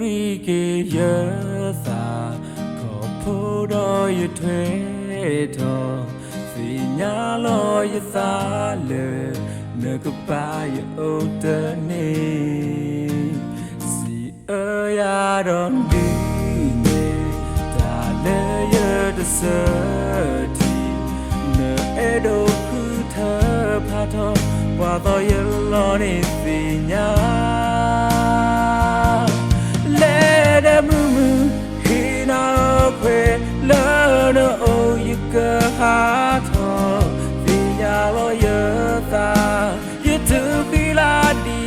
ရီကေရသာခေါ်ဖို့တော့ရထွေတော်စီညာလောရသာလေငကပါရအိုတနေစီအရာတော့ဒီနေဒါလေရတစတီနေအဲ့တော့ခုထဖာတော့ဘွာတော့ရလောနေစီညာဟာထောဒီညာလောရတာရတူခီလာဒီ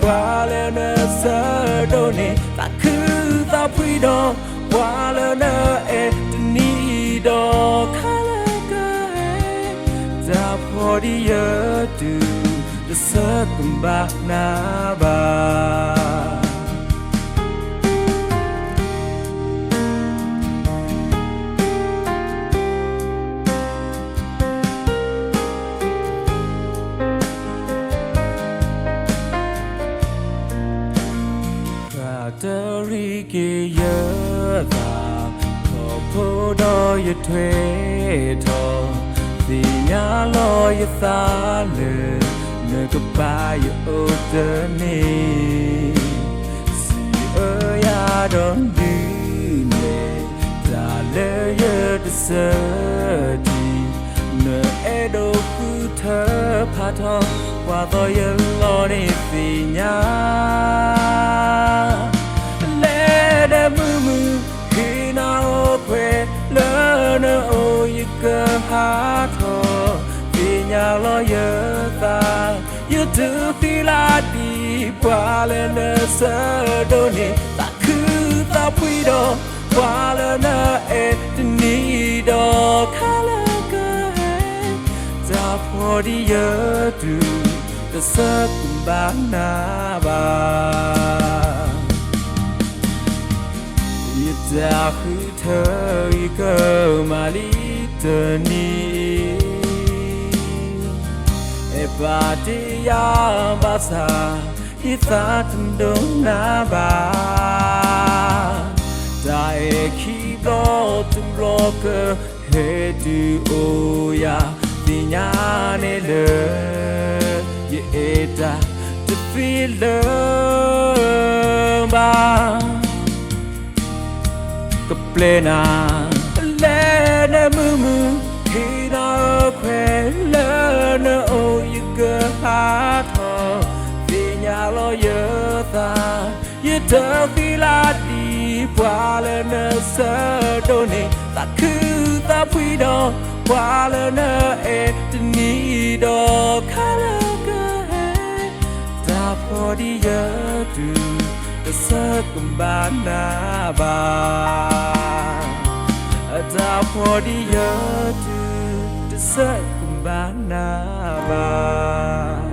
ဘွာလဲနဲ့ဆတော့နေတာခုသာဖွေတော့ဘွာလဲနဲ့အဲ့တနီတော့ခါလာကဲဒါဖို့ဒီရတူthe second back na baရီကေရသာခေါ်ဖို့တော့ရထွေတော်ဒီညာလောရသာလေငကပါရအိုတနေစီအရာတော့ဒီနေဒါလေရတစတီနေအဲ့တော့ခုထဖာတော့ဘွာတော့ရလောနေစီညာဟာထောဒီညာလောရတာရတူဖီလာဒီပွာလဲနဲ့ဆတော့နေတာခုသာဖွေတော့ပွာလဲနဲ့အဲ့တနီတော့ခါလာကဲဒါဖို့ဒီရတူthe second banana ba da khu thơ cơ mà li tơ ni e ba ti ya ba sa hi ta tum dong na ba da e ki blo tum blo ke he tu o ya ti nya ne le ye e da to feel love baကပလနာလဲနေမူမူခေနာခွဲလဲနေအိုယကဟာထောဒီညာလောရတာရတဖီလာဒီဘွာလဲနေဆတော့နေတာခုတာဖွေတော့ဘွာလဲနေအဲ့တနီတော့ခါလာကဲဒါဖို့ဒီရတူthe second banana ba da for the year to the second banana ba